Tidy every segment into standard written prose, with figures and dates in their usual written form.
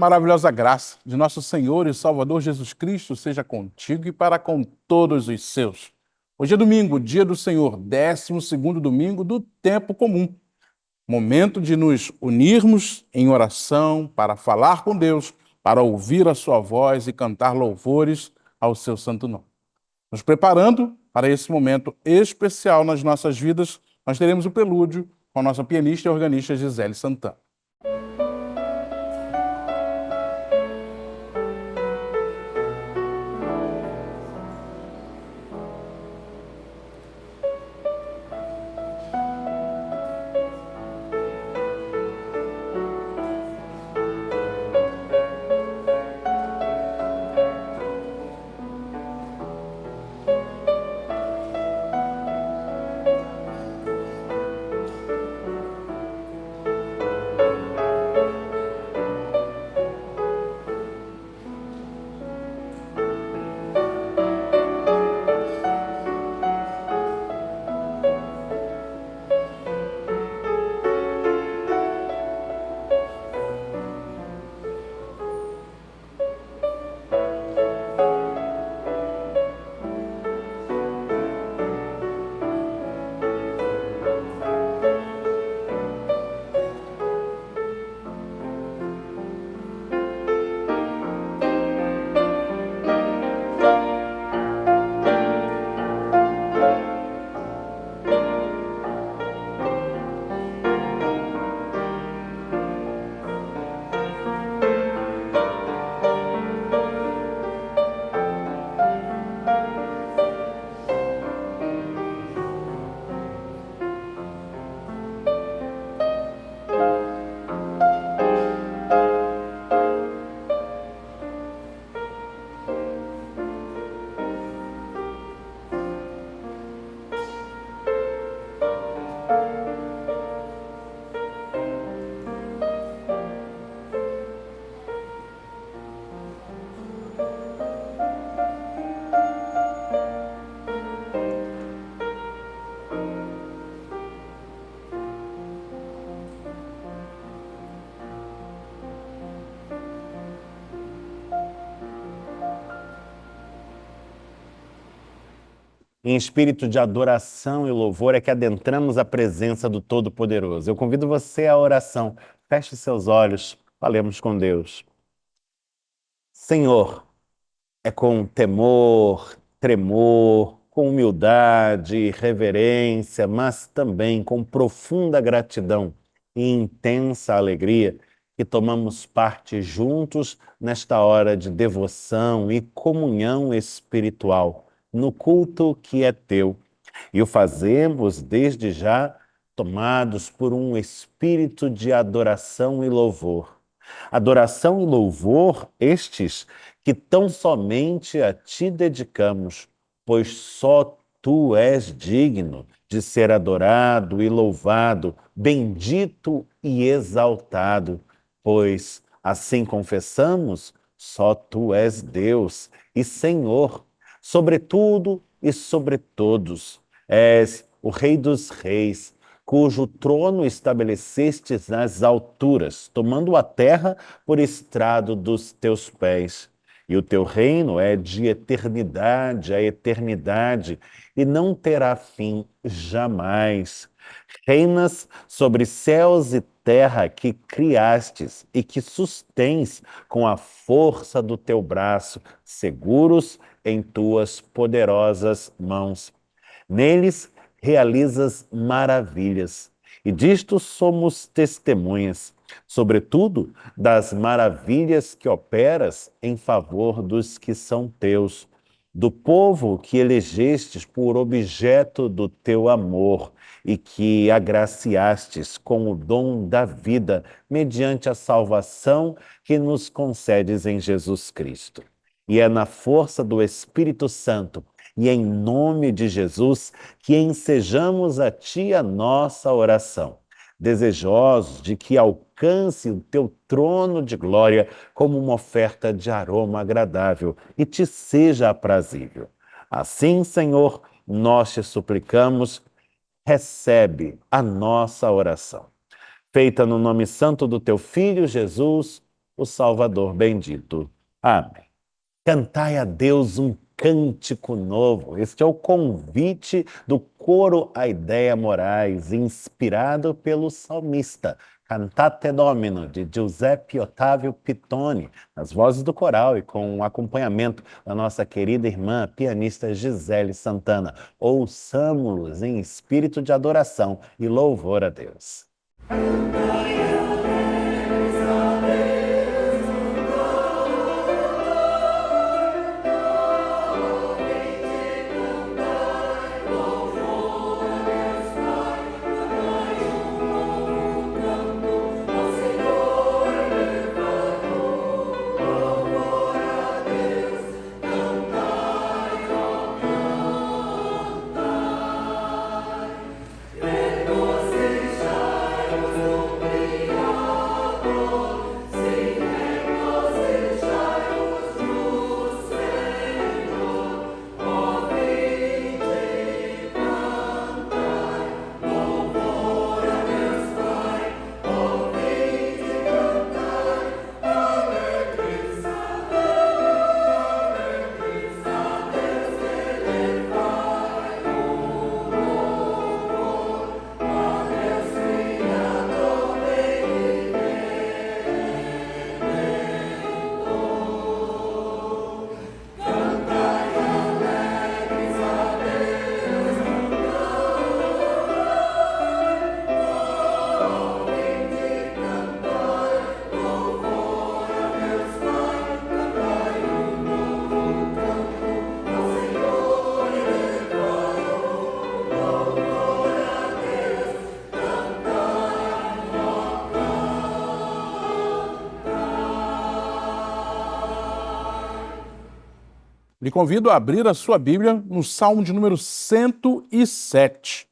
maravilhosa graça de nosso Senhor e Salvador Jesus Cristo seja contigo e para com todos os seus. Hoje é domingo, dia do Senhor, 12º domingo do tempo comum. Momento de nos unirmos em oração para falar com Deus, para ouvir a sua voz e cantar louvores ao seu santo nome. Nos preparando para esse momento especial nas nossas vidas, nós teremos o prelúdio com a nossa pianista e organista Gisele Santana. Em espírito de adoração e louvor é que adentramos a presença do Todo-Poderoso. Eu convido você à oração. Feche seus olhos, falemos com Deus. Senhor, é com temor, tremor, com humildade, reverência, mas também com profunda gratidão e intensa alegria que tomamos parte juntos nesta hora de devoção e comunhão espiritual, no culto que é teu. E o fazemos desde já tomados por um espírito de adoração e louvor. Adoração e louvor estes que tão somente a ti dedicamos, pois só tu és digno de ser adorado e louvado, bendito e exaltado, pois, assim confessamos, só tu és Deus e Senhor, sobre tudo e sobre todos. És o Rei dos Reis, cujo trono estabelecestes nas alturas, tomando a terra por estrado dos teus pés. E o teu reino é de eternidade a eternidade, e não terá fim jamais. Reinas sobre céus e terra que criastes e que sustens com a força do teu braço, seguros em tuas poderosas mãos. Neles realizas maravilhas, e disto somos testemunhas, sobretudo das maravilhas que operas em favor dos que são teus, do povo que elegestes por objeto do teu amor e que agraciastes com o dom da vida mediante a salvação que nos concedes em Jesus Cristo. E é na força do Espírito Santo e em nome de Jesus que ensejamos a Ti a nossa oração, desejosos de que alcance o Teu trono de glória como uma oferta de aroma agradável e Te seja aprazível. Assim, Senhor, nós Te suplicamos, recebe a nossa oração. Feita no nome santo do Teu Filho, Jesus. o Salvador bendito. Amém. Cantai a Deus um cântico novo. Este é o convite do coro Aideia Moraes, inspirado pelo salmista. Cantate Domino, de Giuseppe Ottavio Pittoni, nas vozes do coral e com o acompanhamento da nossa querida irmã pianista Gisele Santana. Ouçamos-los em espírito de adoração e louvor a Deus. Lhe convido a abrir a sua Bíblia no Salmo de número 107,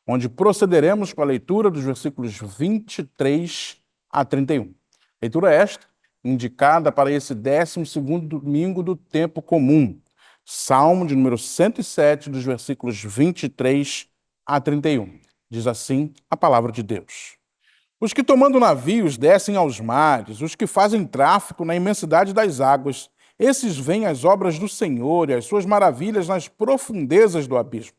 onde procederemos com a leitura dos versículos 23 a 31. Leitura esta, indicada para esse 12º domingo do tempo comum. Salmo de número 107, dos versículos 23 a 31. Diz assim a palavra de Deus. Os que tomando navios descem aos mares, os que fazem tráfico na imensidade das águas, esses veem as obras do Senhor e as suas maravilhas nas profundezas do abismo.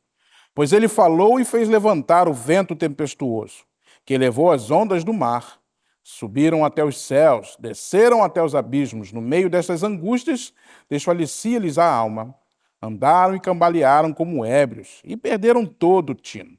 Pois ele falou e fez levantar o vento tempestuoso, que levou as ondas do mar. Subiram até os céus, desceram até os abismos. No meio destas angústias, desfalecia-lhes a alma. Andaram e cambalearam como ébrios, e perderam todo o tino.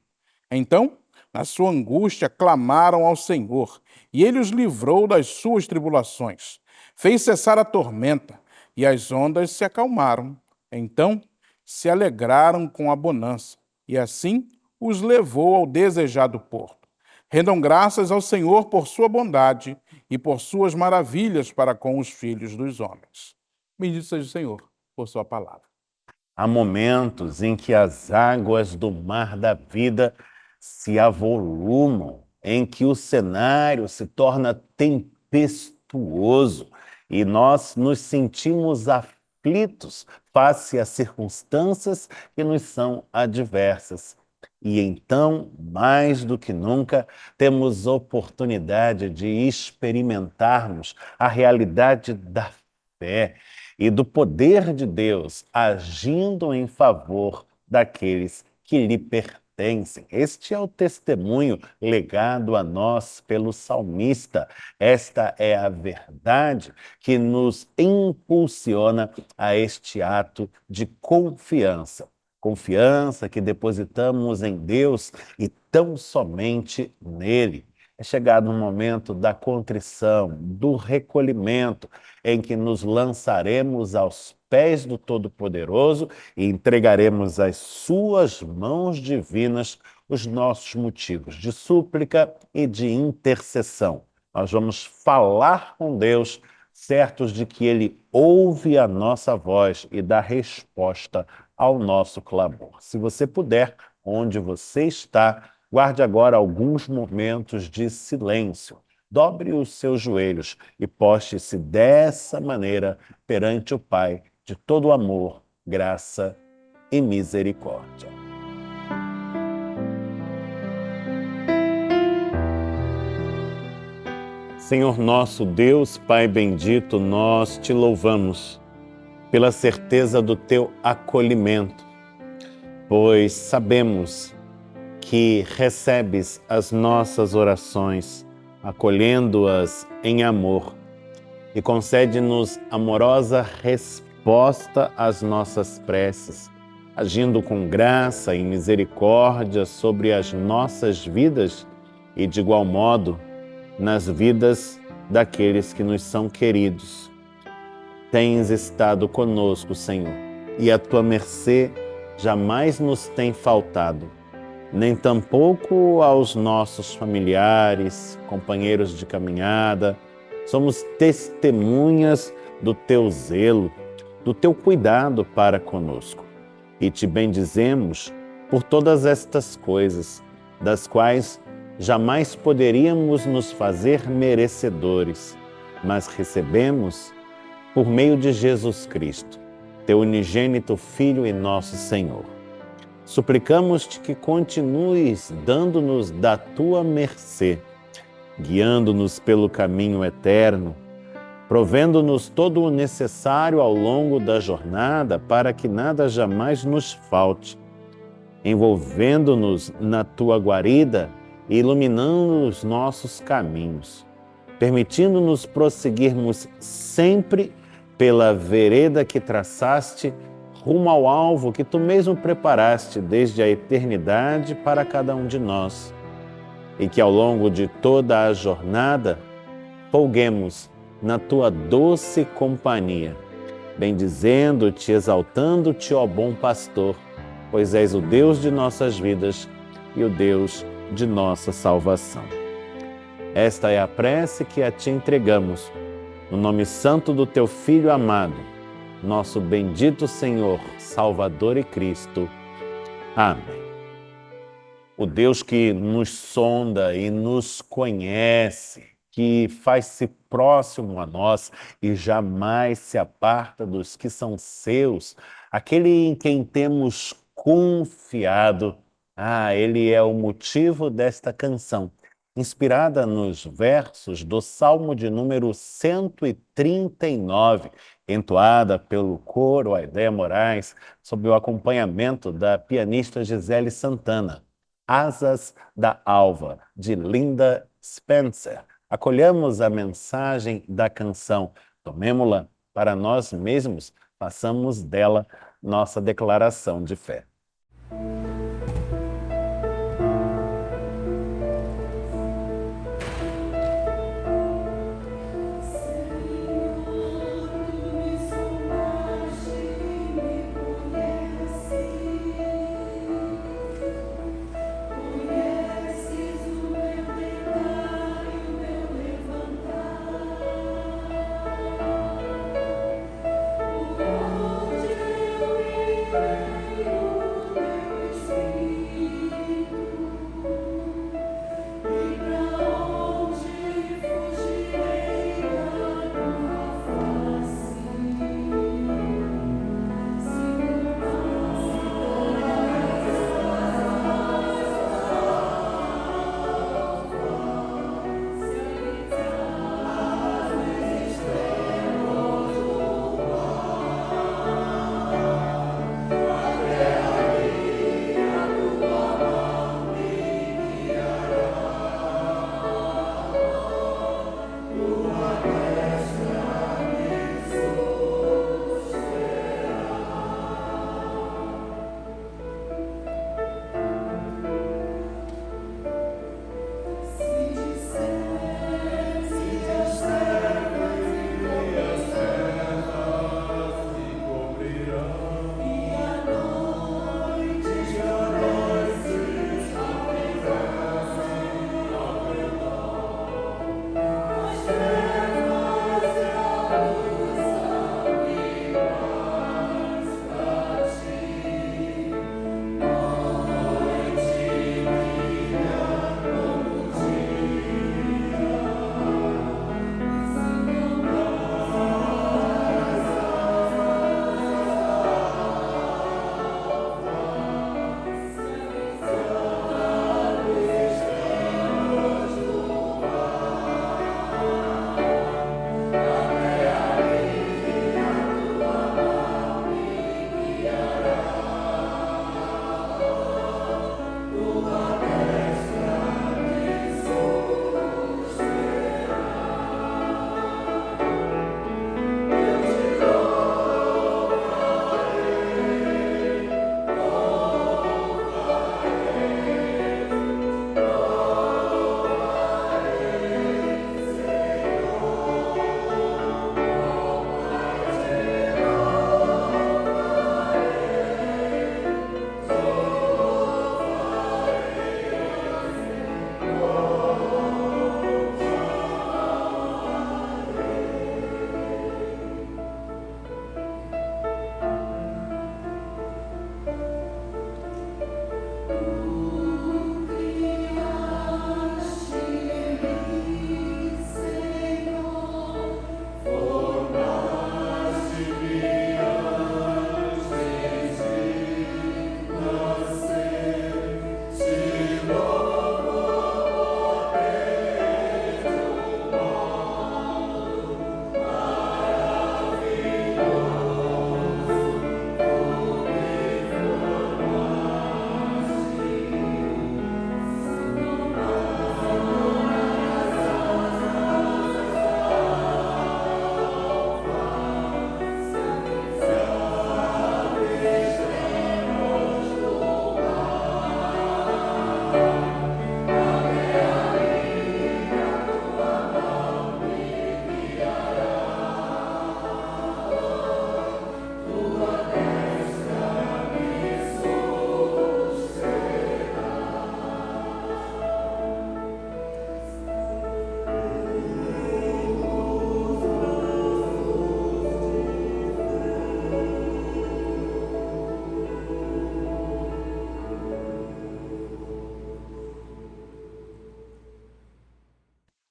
Então, na sua angústia, clamaram ao Senhor, e ele os livrou das suas tribulações. Fez cessar a tormenta, e as ondas se acalmaram. Então se alegraram com a bonança, e assim os levou ao desejado porto. Rendam graças ao Senhor por sua bondade e por suas maravilhas para com os filhos dos homens. Bendito seja o Senhor por sua palavra. Há momentos em que as águas do mar da vida se avolumam, em que o cenário se torna tempestuoso e nós nos sentimos aflitos face às circunstâncias que nos são adversas. E então, mais do que nunca, temos oportunidade de experimentarmos a realidade da fé e do poder de Deus agindo em favor daqueles que lhe pertencem. Este é o testemunho legado a nós pelo salmista. Esta é a verdade que nos impulsiona a este ato de confiança. Confiança que depositamos em Deus e tão somente nele. É chegado o momento da contrição, do recolhimento, em que nos lançaremos aos pés do Todo-Poderoso e entregaremos às suas mãos divinas os nossos motivos de súplica e de intercessão. Nós vamos falar com Deus, certos de que Ele ouve a nossa voz e dá resposta ao nosso clamor. Se você puder, onde você está, guarde agora alguns momentos de silêncio. Dobre os seus joelhos e poste-se dessa maneira perante o Pai de todo amor, graça e misericórdia. Senhor nosso Deus, Pai bendito, nós te louvamos pela certeza do teu acolhimento, pois sabemos que recebes as nossas orações, acolhendo-as em amor, e concede-nos amorosa resposta às nossas preces, agindo com graça e misericórdia sobre as nossas vidas e, de igual modo, nas vidas daqueles que nos são queridos. Tens estado conosco, Senhor, e a tua mercê jamais nos tem faltado, nem tampouco aos nossos familiares, companheiros de caminhada. Somos testemunhas do teu zelo, do teu cuidado para conosco. E te bendizemos por todas estas coisas, das quais jamais poderíamos nos fazer merecedores, mas recebemos por meio de Jesus Cristo, teu unigênito Filho e nosso Senhor. Suplicamos-te que continues dando-nos da tua mercê, guiando-nos pelo caminho eterno, provendo-nos todo o necessário ao longo da jornada para que nada jamais nos falte, envolvendo-nos na tua guarida e iluminando os nossos caminhos, permitindo-nos prosseguirmos sempre pela vereda que traçaste rumo ao alvo que tu mesmo preparaste desde a eternidade para cada um de nós, e que ao longo de toda a jornada folguemos na tua doce companhia, bendizendo-te, exaltando-te, ó bom pastor, pois és o Deus de nossas vidas e o Deus de nossa salvação. Esta é a prece que a ti entregamos, no nome santo do teu Filho amado, nosso bendito Senhor, Salvador e Cristo. Amém. O Deus que nos sonda e nos conhece, que faz-se próximo a nós e jamais se aparta dos que são seus, aquele em quem temos confiado. Ele é o motivo desta canção, inspirada nos versos do Salmo de número 139, entoada pelo coro Aidéia Moraes, sob o acompanhamento da pianista Gisele Santana. Asas da Alva, de Linda Spencer. Acolhamos a mensagem da canção, tomemo-la para nós mesmos, façamos dela nossa declaração de fé.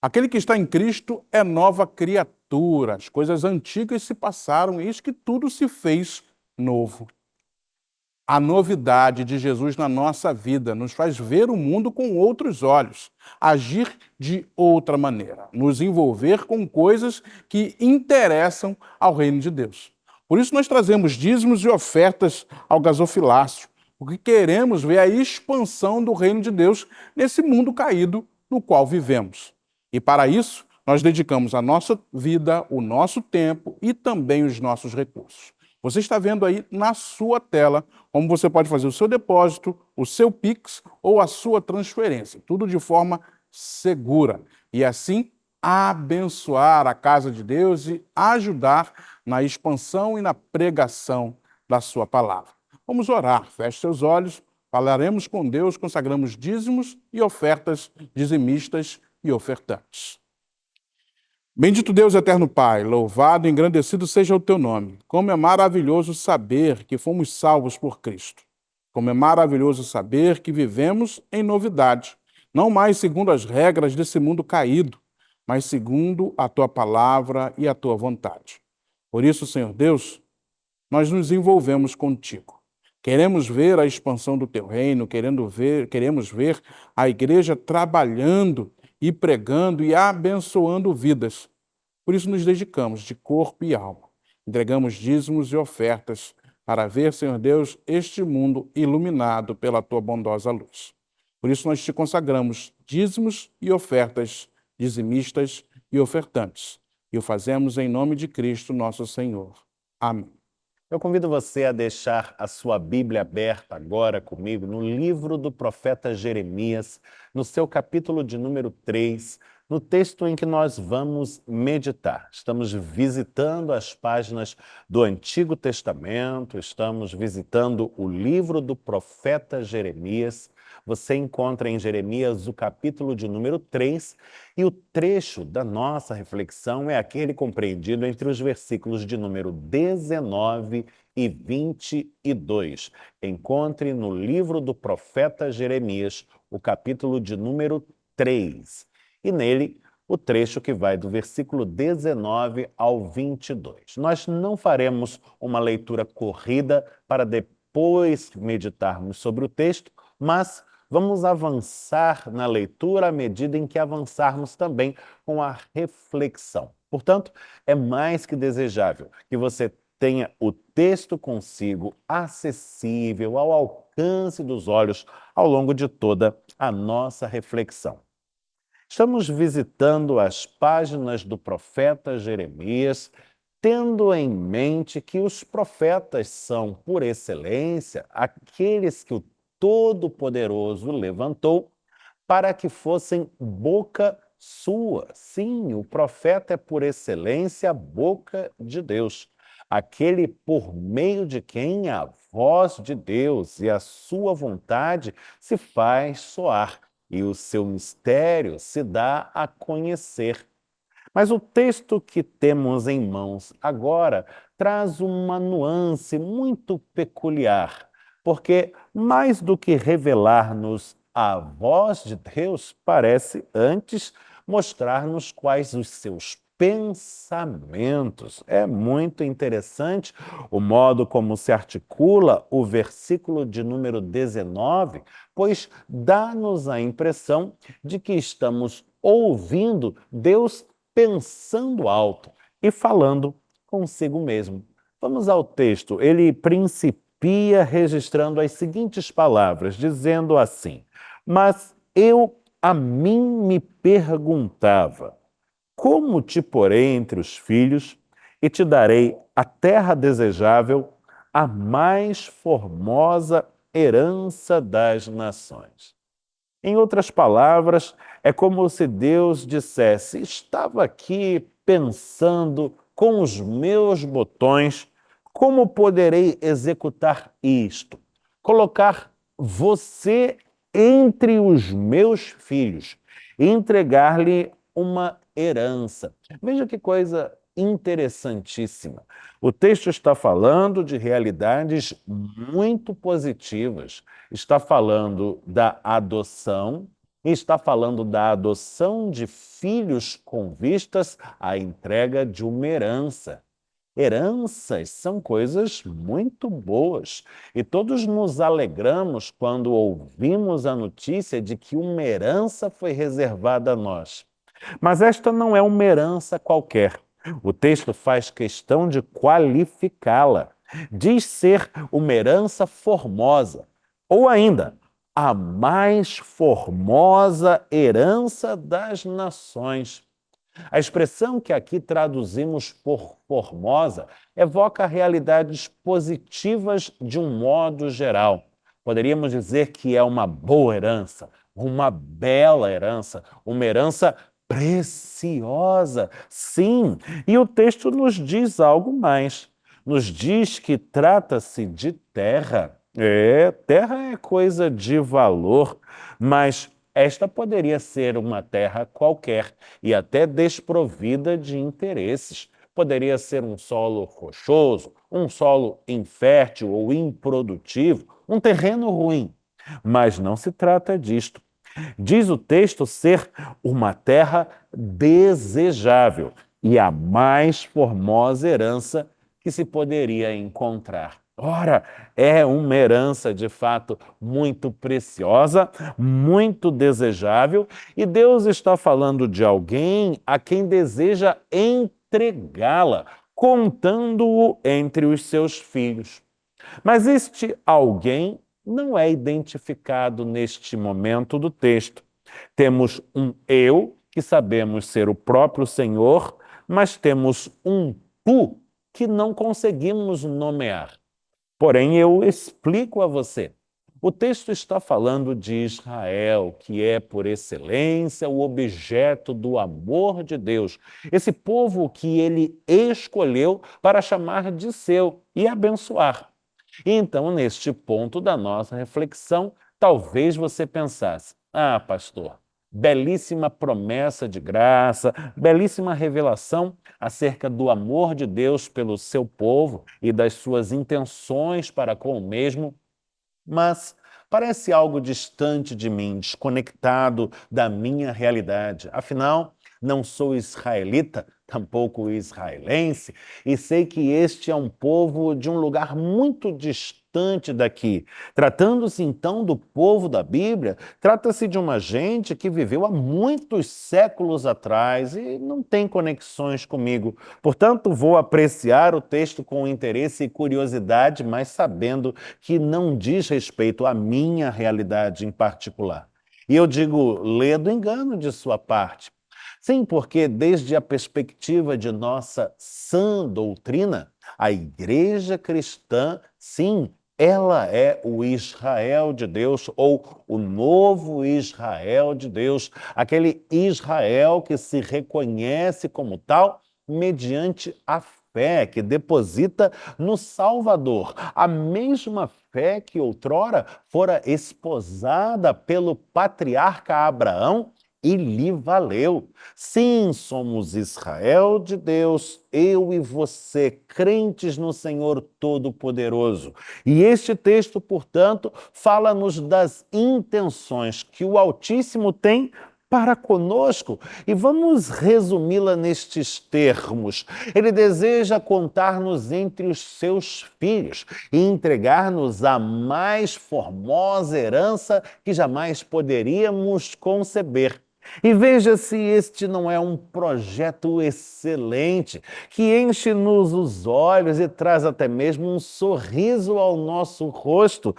Aquele que está em Cristo é nova criatura. As coisas antigas se passaram, eis que tudo se fez novo. A novidade de Jesus na nossa vida nos faz ver o mundo com outros olhos, agir de outra maneira, nos envolver com coisas que interessam ao reino de Deus. Por isso nós trazemos dízimos e ofertas ao gasofilácio, porque queremos ver a expansão do reino de Deus nesse mundo caído no qual vivemos. E para isso, nós dedicamos a nossa vida, o nosso tempo e também os nossos recursos. Você está vendo aí na sua tela como você pode fazer o seu depósito, o seu Pix ou a sua transferência, tudo de forma segura. E assim abençoar a casa de Deus e ajudar na expansão e na pregação da sua palavra. Vamos orar, feche seus olhos, falaremos com Deus, consagramos dízimos e ofertas dizimistas e ofertantes. Bendito Deus, eterno Pai, louvado e engrandecido seja o teu nome. Como é maravilhoso saber que fomos salvos por Cristo. Como é maravilhoso saber que vivemos em novidade, não mais segundo as regras desse mundo caído, mas segundo a tua palavra e a tua vontade. Por isso, Senhor Deus, nós nos envolvemos contigo. Queremos ver a expansão do teu reino, queremos ver a igreja trabalhando e pregando e abençoando vidas. Por isso nos dedicamos de corpo e alma. Entregamos dízimos e ofertas para ver, Senhor Deus, este mundo iluminado pela tua bondosa luz. Por isso nós te consagramos dízimos e ofertas dizimistas e ofertantes. E o fazemos em nome de Cristo, nosso Senhor. Amém. Eu convido você a deixar a sua Bíblia aberta agora comigo no livro do profeta Jeremias, no seu capítulo de número 3, no texto em que nós vamos meditar. Estamos visitando as páginas do Antigo Testamento, estamos visitando o livro do profeta Jeremias. Você encontra em Jeremias o capítulo de número 3 e o trecho da nossa reflexão é aquele compreendido entre os versículos de número 19 e 22. Encontre no livro do profeta Jeremias o capítulo de número 3 e nele o trecho que vai do versículo 19 ao 22. Nós não faremos uma leitura corrida para depois meditarmos sobre o texto, mas vamos avançar na leitura à medida em que avançarmos também com a reflexão. Portanto, é mais que desejável que você tenha o texto consigo acessível ao alcance dos olhos ao longo de toda a nossa reflexão. Estamos visitando as páginas do profeta Jeremias, tendo em mente que os profetas são, por excelência, aqueles que o Todo-Poderoso levantou para que fossem boca sua. Sim, o profeta é, por excelência, a boca de Deus. Aquele por meio de quem a voz de Deus e a sua vontade se faz soar e o seu mistério se dá a conhecer. Mas o texto que temos em mãos agora traz uma nuance muito peculiar, porque mais do que revelar-nos a voz de Deus, parece antes mostrar-nos quais os seus pensamentos. É muito interessante o modo como se articula o versículo de número 19, pois dá-nos a impressão de que estamos ouvindo Deus pensando alto e falando consigo mesmo. Vamos ao texto. Ele principia registrando as seguintes palavras, dizendo assim: Mas eu a mim me perguntava, como te porei entre os filhos e te darei a terra desejável, a mais formosa herança das nações. Em outras palavras, é como se Deus dissesse: estava aqui pensando com os meus botões como poderei executar isto, colocar você entre os meus filhos e entregar-lhe uma herança. Veja que coisa interessantíssima. O texto está falando de realidades muito positivas. Está falando da adoção, E está falando da adoção de filhos com vistas à entrega de uma herança. Heranças são coisas muito boas e todos nos alegramos quando ouvimos a notícia de que uma herança foi reservada a nós. Mas esta não é uma herança qualquer. O texto faz questão de qualificá-la. Diz ser uma herança formosa, ou ainda, a mais formosa herança das nações. A expressão que aqui traduzimos por formosa evoca realidades positivas de um modo geral. Poderíamos dizer que é uma boa herança, uma bela herança, uma herança preciosa. Sim, e o texto nos diz algo mais. Nos diz que trata-se de terra. Terra é coisa de valor, mas esta poderia ser uma terra qualquer e até desprovida de interesses. Poderia ser um solo rochoso, um solo infértil ou improdutivo, um terreno ruim. Mas não se trata disto. Diz o texto ser uma terra desejável e a mais formosa herança que se poderia encontrar. Ora, é uma herança de fato muito preciosa, muito desejável, e Deus está falando de alguém a quem deseja entregá-la, contando-o entre os seus filhos. Mas este alguém não é identificado neste momento do texto. Temos um eu, que sabemos ser o próprio Senhor, mas temos um tu que não conseguimos nomear. Porém, eu explico a você. O texto está falando de Israel, que é, por excelência, o objeto do amor de Deus. Esse povo que ele escolheu para chamar de seu e abençoar. Então, neste ponto da nossa reflexão, talvez você pensasse: ah, pastor, belíssima promessa de graça, belíssima revelação acerca do amor de Deus pelo seu povo e das suas intenções para com o mesmo, mas parece algo distante de mim, desconectado da minha realidade. Afinal, não sou israelita, tampouco israelense, e sei que este é um povo de um lugar muito distante daqui. Tratando-se então do povo da Bíblia, trata-se de uma gente que viveu há muitos séculos atrás e não tem conexões comigo. Portanto, vou apreciar o texto com interesse e curiosidade, mas sabendo que não diz respeito à minha realidade em particular. E eu digo, lê do engano de sua parte. Sim, porque desde a perspectiva de nossa sã doutrina, a igreja cristã, sim, ela é o Israel de Deus, ou o novo Israel de Deus, aquele Israel que se reconhece como tal mediante a fé que deposita no Salvador, a mesma fé que outrora fora esposada pelo patriarca Abraão e lhe valeu. Sim, somos Israel de Deus, eu e você, crentes no Senhor Todo-Poderoso. E este texto, portanto, fala-nos das intenções que o Altíssimo tem para conosco. E vamos resumi-la nestes termos. Ele deseja contar-nos entre os seus filhos e entregar-nos a mais formosa herança que jamais poderíamos conceber. E veja se este não é um projeto excelente, que enche-nos os olhos e traz até mesmo um sorriso ao nosso rosto.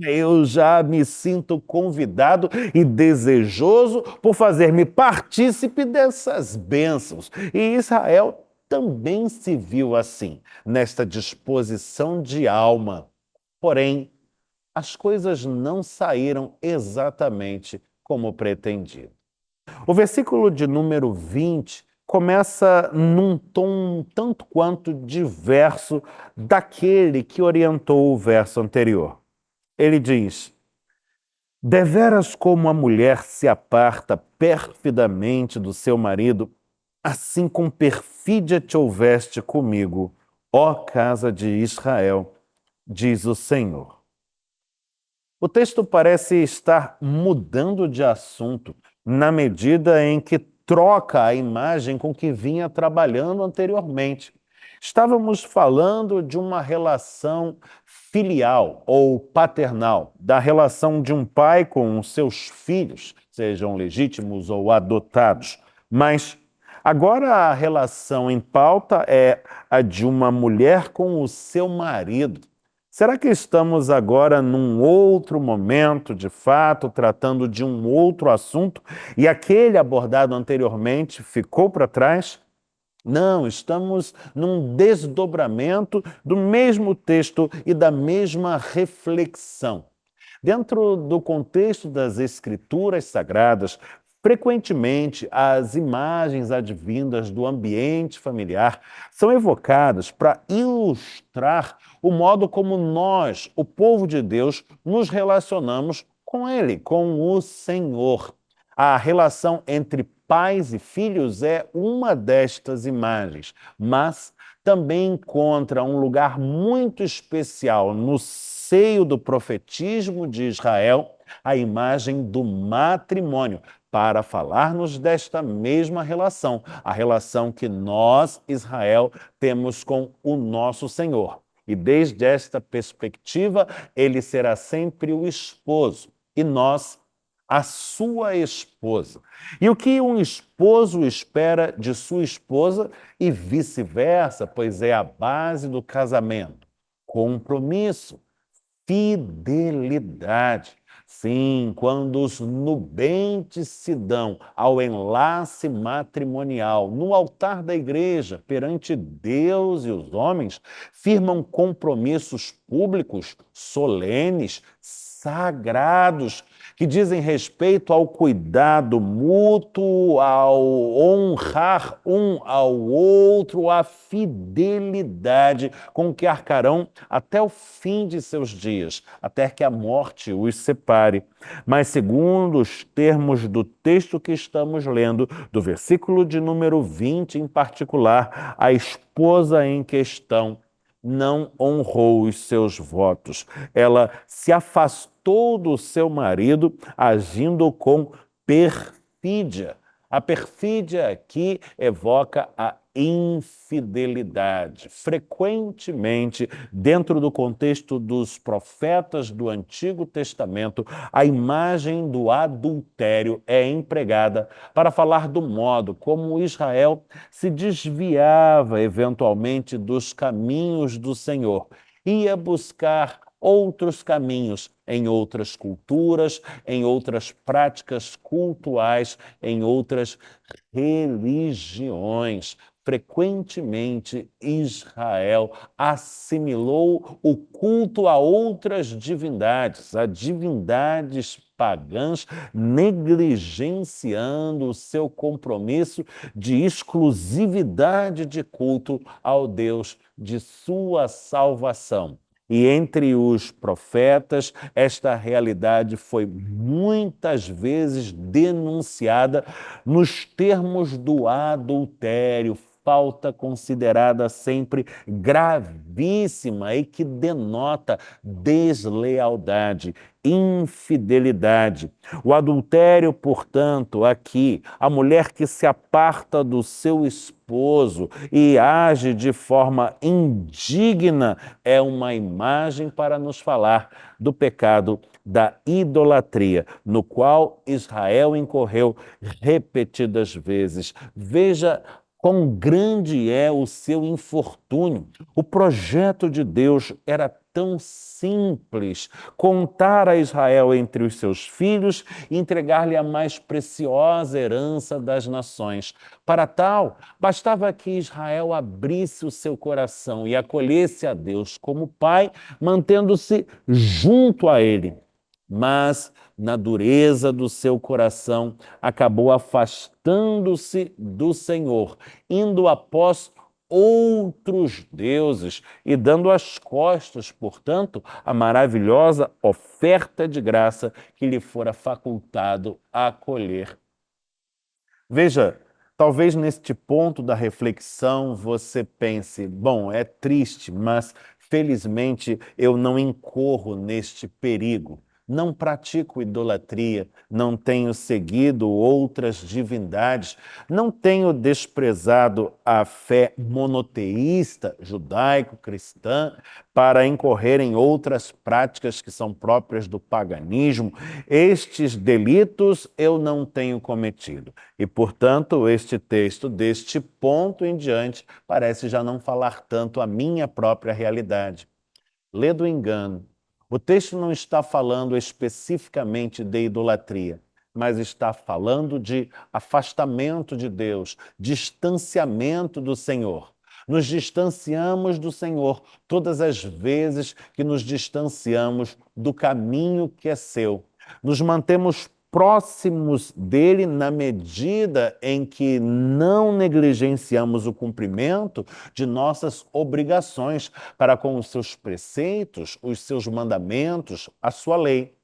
Eu já me sinto convidado e desejoso por fazer-me partícipe dessas bênçãos. E Israel também se viu assim, nesta disposição de alma. Porém, as coisas não saíram exatamente como pretendido. O versículo de número 20 começa num tom tanto quanto diverso daquele que orientou o verso anterior. Ele diz: deveras como a mulher se aparta perfidamente do seu marido, assim com perfídia te houveste comigo, ó casa de Israel, diz o Senhor. O texto parece estar mudando de assunto na medida em que troca a imagem com que vinha trabalhando anteriormente. Estávamos falando de uma relação filial ou paternal, da relação de um pai com os seus filhos, sejam legítimos ou adotados. Mas agora a relação em pauta é a de uma mulher com o seu marido. Será que estamos agora num outro momento, de fato, tratando de um outro assunto e aquele abordado anteriormente ficou para trás? Não, estamos num desdobramento do mesmo texto e da mesma reflexão. Dentro do contexto das Escrituras Sagradas, frequentemente as imagens advindas do ambiente familiar são evocadas para ilustrar o modo como nós, o povo de Deus, nos relacionamos com Ele, com o Senhor. A relação entre pais e filhos é uma destas imagens, mas também encontra um lugar muito especial no seio do profetismo de Israel, a imagem do matrimônio, para falar-nos desta mesma relação, a relação que nós, Israel, temos com o nosso Senhor. E desde esta perspectiva, ele será sempre o esposo e nós, a sua esposa. E o que um esposo espera de sua esposa e vice-versa, pois é a base do casamento: compromisso, fidelidade. Sim, quando os nubentes se dão ao enlace matrimonial no altar da igreja, perante Deus e os homens, firmam compromissos públicos, solenes, sagrados, que dizem respeito ao cuidado mútuo, ao honrar um ao outro, à fidelidade com que arcarão até o fim de seus dias, até que a morte os separe. Mas, segundo os termos do texto que estamos lendo, do versículo de número 20 em particular, a esposa em questão não honrou os seus votos. Ela se afastou do seu marido, agindo com perfídia. A perfídia aqui evoca a infidelidade. Frequentemente, dentro do contexto dos profetas do Antigo Testamento, a imagem do adultério é empregada para falar do modo como Israel se desviava eventualmente dos caminhos do Senhor, ia buscar outros caminhos em outras culturas, em outras práticas cultuais, em outras religiões. Frequentemente, Israel assimilou o culto a outras divindades, a divindades pagãs, negligenciando o seu compromisso de exclusividade de culto ao Deus de sua salvação. E entre os profetas, esta realidade foi muitas vezes denunciada nos termos do adultério, falta considerada sempre gravíssima e que denota deslealdade, infidelidade. O adultério, portanto, aqui, a mulher que se aparta do seu esposo e age de forma indigna, é uma imagem para nos falar do pecado da idolatria, no qual Israel incorreu repetidas vezes. Veja quão grande é o seu infortúnio. O projeto de Deus era tão simples: contar a Israel entre os seus filhos e entregar-lhe a mais preciosa herança das nações. Para tal, bastava que Israel abrisse o seu coração e acolhesse a Deus como Pai, mantendo-se junto a Ele. Mas, na dureza do seu coração, acabou afastando-se do Senhor, indo após outros deuses e dando as costas, portanto, à maravilhosa oferta de graça que lhe fora facultado acolher. Veja, talvez neste ponto da reflexão você pense: bom, é triste, mas felizmente eu não incorro neste perigo. não pratico idolatria, não tenho seguido outras divindades, não tenho desprezado a fé monoteísta, judaico-cristã, para incorrer em outras práticas que são próprias do paganismo. Estes delitos eu não tenho cometido. E, portanto, este texto, deste ponto em diante, parece já não falar tanto a minha própria realidade. Lê do engano. O texto não está falando especificamente de idolatria, mas está falando de afastamento de Deus, distanciamento do Senhor. Nos distanciamos do Senhor todas as vezes que nos distanciamos do caminho que é seu. Nos mantemos próximos dele na medida em que não negligenciamos o cumprimento de nossas obrigações para com os seus preceitos, os seus mandamentos, a sua lei.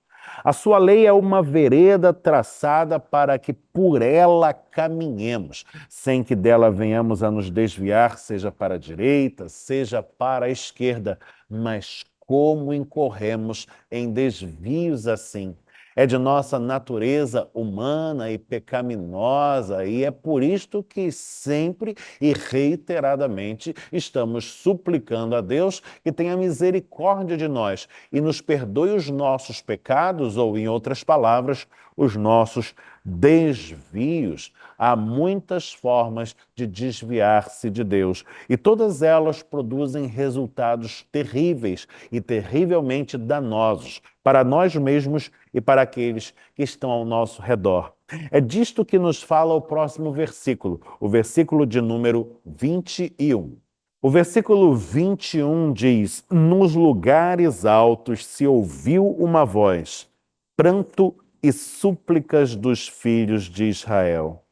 A sua lei é uma vereda traçada para que por ela caminhemos, sem que dela venhamos a nos desviar, seja para a direita, seja para a esquerda. Mas como incorremos em desvios assim? É de nossa natureza humana e pecaminosa, e é por isto que sempre e reiteradamente estamos suplicando a Deus que tenha misericórdia de nós e nos perdoe os nossos pecados, ou, em outras palavras, os nossos desvios. Há muitas formas de desviar-se de Deus, e todas elas produzem resultados terríveis e terrivelmente danosos para nós mesmos e para aqueles que estão ao nosso redor. É disto que nos fala o próximo versículo, o versículo de número 21. O versículo 21 diz: Nos lugares altos se ouviu uma voz, pranto e súplicas dos filhos de Israel.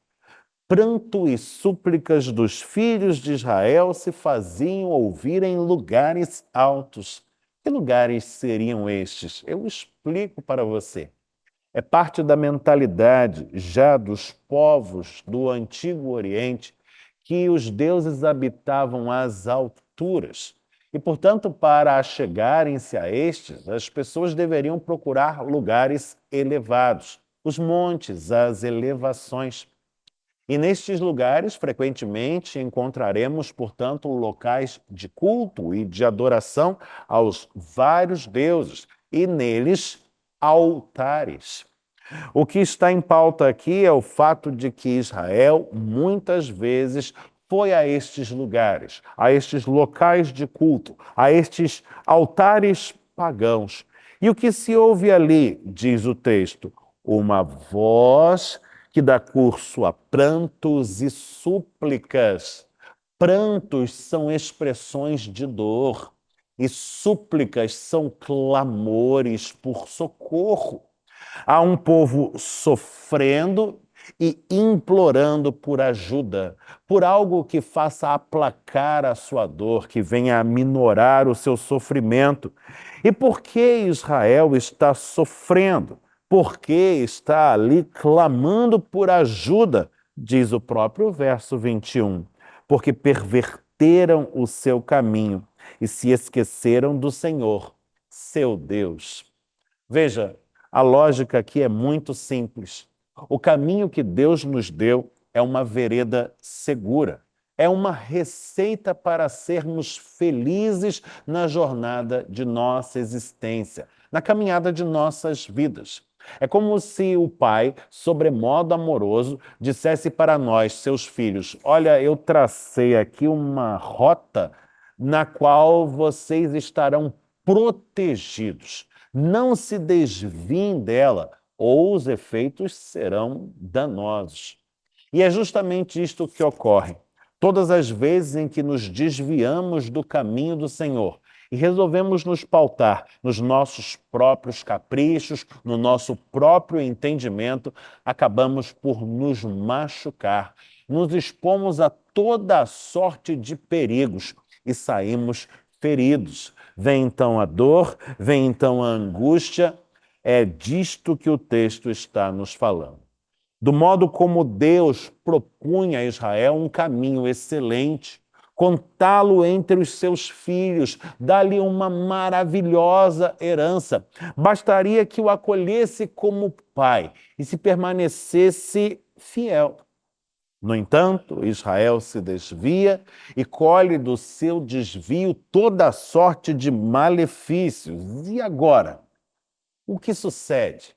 Pranto e súplicas dos filhos de Israel se faziam ouvir em lugares altos. Que lugares seriam estes? Eu explico para você. É parte da mentalidade já dos povos do Antigo Oriente que os deuses habitavam às alturas. E, portanto, para achegarem-se a estes, as pessoas deveriam procurar lugares elevados, os montes, as elevações. E nestes lugares, frequentemente, encontraremos, portanto, locais de culto e de adoração aos vários deuses, e neles, altares. O que está em pauta aqui é o fato de que Israel, muitas vezes, foi a estes lugares, a estes locais de culto, a estes altares pagãos. E o que se ouve ali, diz o texto, uma voz que dá curso a prantos e súplicas. Prantos são expressões de dor e súplicas são clamores por socorro. Há um povo sofrendo e implorando por ajuda, por algo que faça aplacar a sua dor, que venha a minorar o seu sofrimento. E por que Israel está sofrendo? Por que está ali clamando por ajuda? Diz o próprio verso 21. Porque perverteram o seu caminho e se esqueceram do Senhor, seu Deus. Veja, a lógica aqui é muito simples. O caminho que Deus nos deu é uma vereda segura. É uma receita para sermos felizes na jornada de nossa existência, na caminhada de nossas vidas. É como se o pai, sobremodo amoroso, dissesse para nós, seus filhos: Olha, eu tracei aqui uma rota na qual vocês estarão protegidos. Não se desviem dela, ou os efeitos serão danosos. E é justamente isto que ocorre. Todas as vezes em que nos desviamos do caminho do Senhor e resolvemos nos pautar nos nossos próprios caprichos, no nosso próprio entendimento, acabamos por nos machucar, nos expomos a toda a sorte de perigos e saímos feridos. Vem então a dor, vem então a angústia. É disto que o texto está nos falando. Do modo como Deus propunha a Israel um caminho excelente, contá-lo entre os seus filhos, dar-lhe uma maravilhosa herança. Bastaria que o acolhesse como pai e se permanecesse fiel. No entanto, Israel se desvia e colhe do seu desvio toda sorte de malefícios. E agora? O que sucede?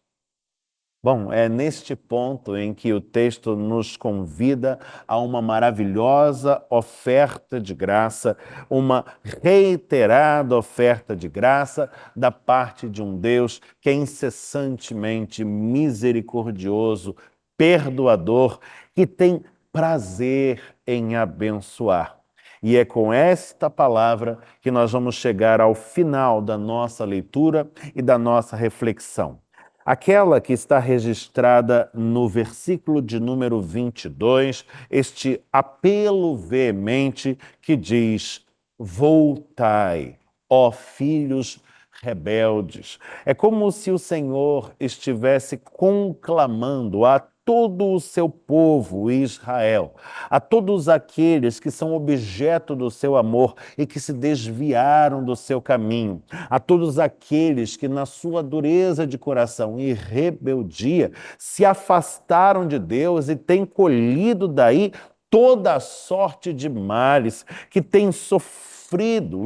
Bom, é neste ponto em que o texto nos convida a uma maravilhosa oferta de graça, uma reiterada oferta de graça da parte de um Deus que é incessantemente misericordioso, perdoador, que tem prazer em abençoar. E é com esta palavra que nós vamos chegar ao final da nossa leitura e da nossa reflexão. Aquela que está registrada no versículo de número 22, este apelo veemente que diz: voltai, ó filhos rebeldes. É como se o Senhor estivesse conclamando a todo o seu povo, Israel, a todos aqueles que são objeto do seu amor e que se desviaram do seu caminho, a todos aqueles que, na sua dureza de coração e rebeldia, se afastaram de Deus e têm colhido daí toda a sorte de males, que têm sofrido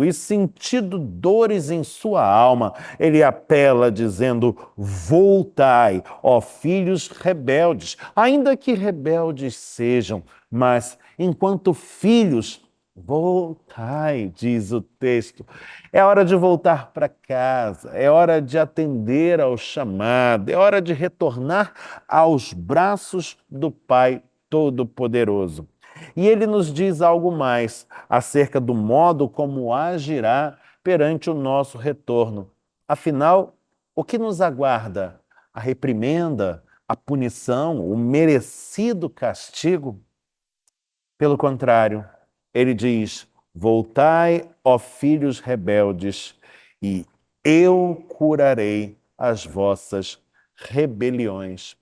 e sentido dores em sua alma. Ele apela dizendo: voltai, ó filhos rebeldes, ainda que rebeldes sejam, mas enquanto filhos, voltai, diz o texto. É hora de voltar para casa, é hora de atender ao chamado, é hora de retornar aos braços do Pai Todo-Poderoso. E ele nos diz algo mais acerca do modo como agirá perante o nosso retorno. Afinal, o que nos aguarda? A reprimenda, a punição, o merecido castigo? Pelo contrário, ele diz: voltai, ó filhos rebeldes, e eu curarei as vossas rebeliões.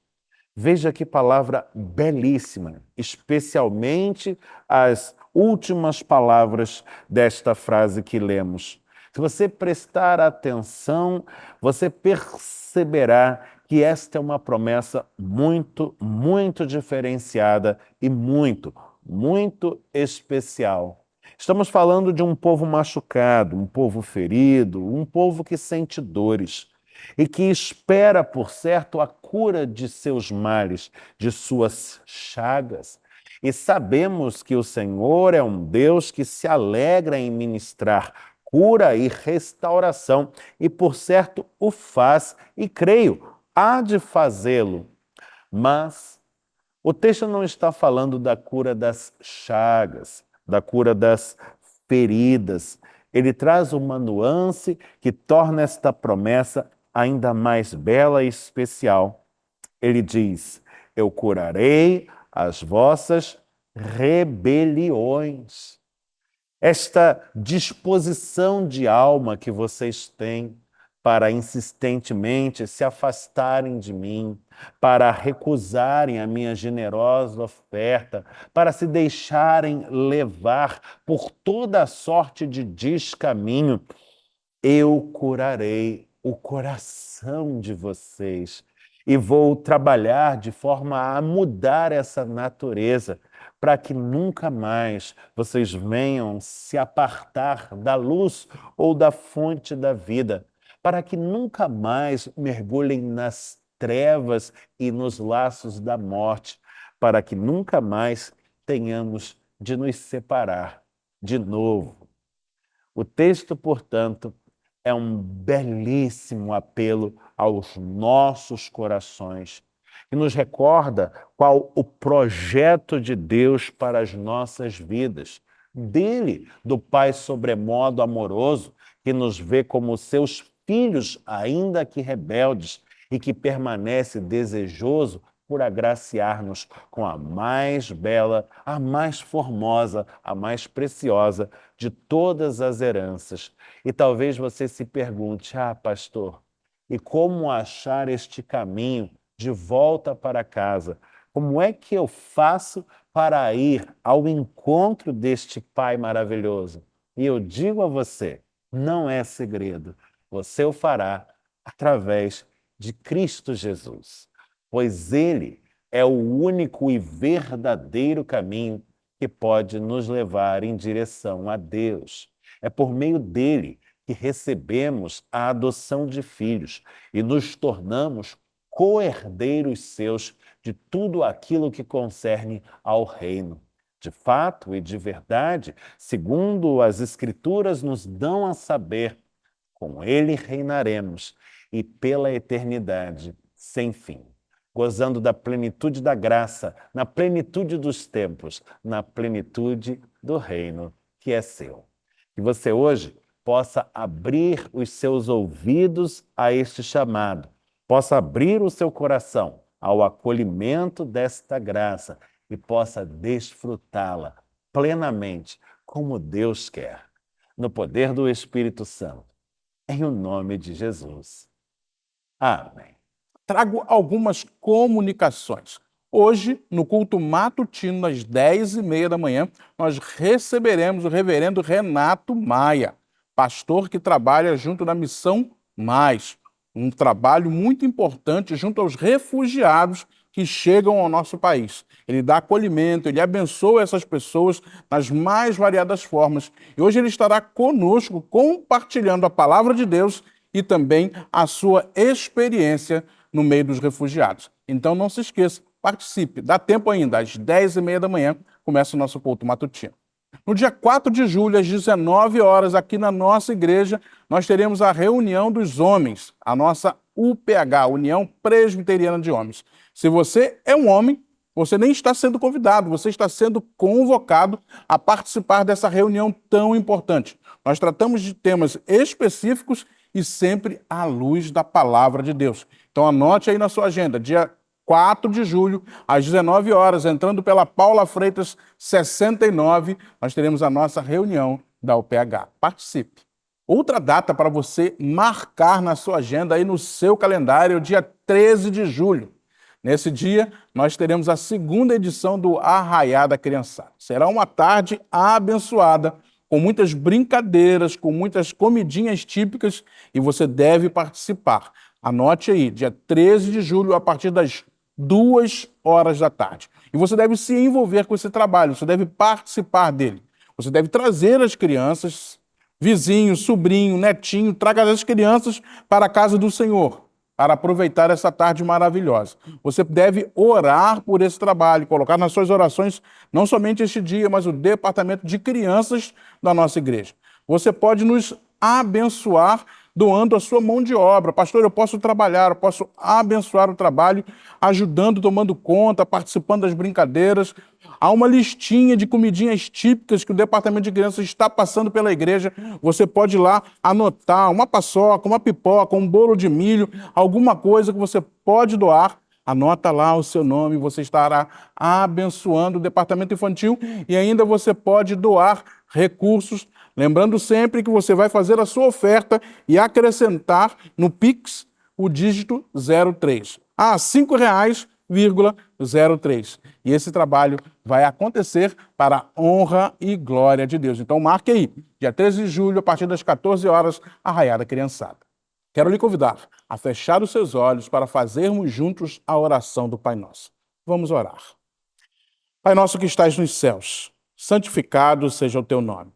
Veja que palavra belíssima, especialmente as últimas palavras desta frase que lemos. Se você prestar atenção, você perceberá que esta é uma promessa muito, muito diferenciada e muito, muito especial. Estamos falando de um povo machucado, um povo ferido, um povo que sente dores e que espera, por certo, a cura de seus males, de suas chagas. E sabemos que o Senhor é um Deus que se alegra em ministrar cura e restauração, e por certo o faz, e creio, há de fazê-lo. Mas o texto não está falando da cura das chagas, da cura das feridas. Ele traz uma nuance que torna esta promessa ainda mais bela e especial. Ele diz: eu curarei as vossas rebeliões. Esta disposição de alma que vocês têm para insistentemente se afastarem de mim, para recusarem a minha generosa oferta, para se deixarem levar por toda a sorte de descaminho, eu curarei o coração de vocês e vou trabalhar de forma a mudar essa natureza, para que nunca mais vocês venham se apartar da luz ou da fonte da vida, para que nunca mais mergulhem nas trevas e nos laços da morte, para que nunca mais tenhamos de nos separar de novo. O texto, portanto, é um belíssimo apelo aos nossos corações e nos recorda qual o projeto de Deus para as nossas vidas. Dele, do Pai sobremodo amoroso, que nos vê como seus filhos, ainda que rebeldes, e que permanece desejoso por agraciar-nos com a mais bela, a mais formosa, a mais preciosa de todas as heranças. E talvez você se pergunte: ah, pastor, e como achar este caminho de volta para casa? Como é que eu faço para ir ao encontro deste Pai maravilhoso. E eu digo a você, não é segredo, você o fará através de Cristo Jesus, pois Ele é o único e verdadeiro caminho que pode nos levar em direção a Deus. É por meio dele que recebemos a adoção de filhos e nos tornamos co-herdeiros seus de tudo aquilo que concerne ao reino. De fato e de verdade, segundo as Escrituras nos dão a saber, com ele reinaremos e pela eternidade sem fim, gozando da plenitude da graça, na plenitude dos tempos, na plenitude do reino que é seu. Que você hoje possa abrir os seus ouvidos a este chamado, possa abrir o seu coração ao acolhimento desta graça e possa desfrutá-la plenamente, como Deus quer, no poder do Espírito Santo, em o nome de Jesus. Amém. Trago algumas comunicações. Hoje, no culto matutino, às 10h30 da manhã, nós receberemos o reverendo Renato Maia, pastor que trabalha junto da Missão Mais, um trabalho muito importante junto aos refugiados que chegam ao nosso país. Ele dá acolhimento, ele abençoa essas pessoas nas mais variadas formas. E hoje ele estará conosco compartilhando a palavra de Deus e também a sua experiência no meio dos refugiados. Então não se esqueça, participe. Dá tempo ainda, às 10h30 da manhã começa o nosso culto matutino. No dia 4 de julho, às 19 horas, aqui na nossa igreja, nós teremos a reunião dos homens, a nossa UPH, União Presbiteriana de Homens. Se você é um homem, você nem está sendo convidado, você está sendo convocado a participar dessa reunião tão importante. Nós tratamos de temas específicos e sempre à luz da palavra de Deus. Então anote aí na sua agenda, dia 4 de julho, às 19 horas, entrando pela Paula Freitas 69, nós teremos a nossa reunião da UPH. Participe. Outra data para você marcar na sua agenda aí no seu calendário, é o dia 13 de julho. Nesse dia, nós teremos a segunda edição do Arraiá da Criançada. Será uma tarde abençoada, com muitas brincadeiras, com muitas comidinhas típicas, e você deve participar. Anote aí, dia 13 de julho, a partir das 2h da tarde. E você deve se envolver com esse trabalho, você deve participar dele. Você deve trazer as crianças, vizinho, sobrinho, netinho, traga as crianças para a casa do Senhor, para aproveitar essa tarde maravilhosa. Você deve orar por esse trabalho, colocar nas suas orações não somente este dia, mas o departamento de crianças da nossa igreja. Você pode nos abençoar doando a sua mão de obra. Pastor, eu posso trabalhar, eu posso abençoar o trabalho, ajudando, tomando conta, participando das brincadeiras. Há uma listinha de comidinhas típicas que o departamento de crianças está passando pela igreja. Você pode ir lá anotar uma paçoca, uma pipoca, um bolo de milho, alguma coisa que você pode doar. Anota lá o seu nome, você estará abençoando o departamento infantil e ainda você pode doar recursos. Lembrando sempre que você vai fazer a sua oferta e acrescentar no Pix o dígito 03. R$ 5,03. E esse trabalho vai acontecer para a honra e glória de Deus. Então marque aí, dia 13 de julho, a partir das 14 horas, Arraiá da Criançada. Quero lhe convidar a fechar os seus olhos para fazermos juntos a oração do Pai Nosso. Vamos orar. Pai nosso que estás nos céus, santificado seja o teu nome.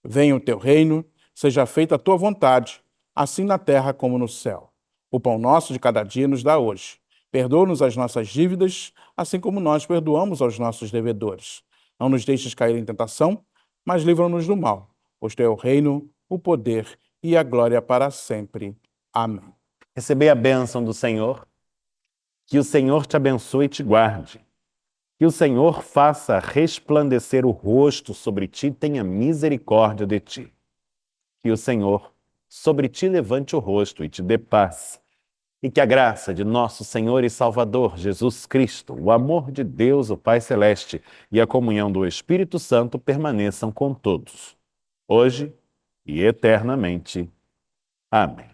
Venha o teu reino, seja feita a tua vontade, assim na terra como no céu. O pão nosso de cada dia nos dá hoje. Perdoa-nos as nossas dívidas, assim como nós perdoamos aos nossos devedores. Não nos deixes cair em tentação, mas livra-nos do mal, pois teu é o reino, o poder e a glória para sempre. Amém. Receber a bênção do Senhor, que o Senhor te abençoe e te guarde. Que o Senhor faça resplandecer o rosto sobre ti e tenha misericórdia de ti. Que o Senhor sobre ti levante o rosto e te dê paz. E que a graça de nosso Senhor e Salvador Jesus Cristo, o amor de Deus, o Pai Celeste e a comunhão do Espírito Santo permaneçam com todos, hoje e eternamente. Amém.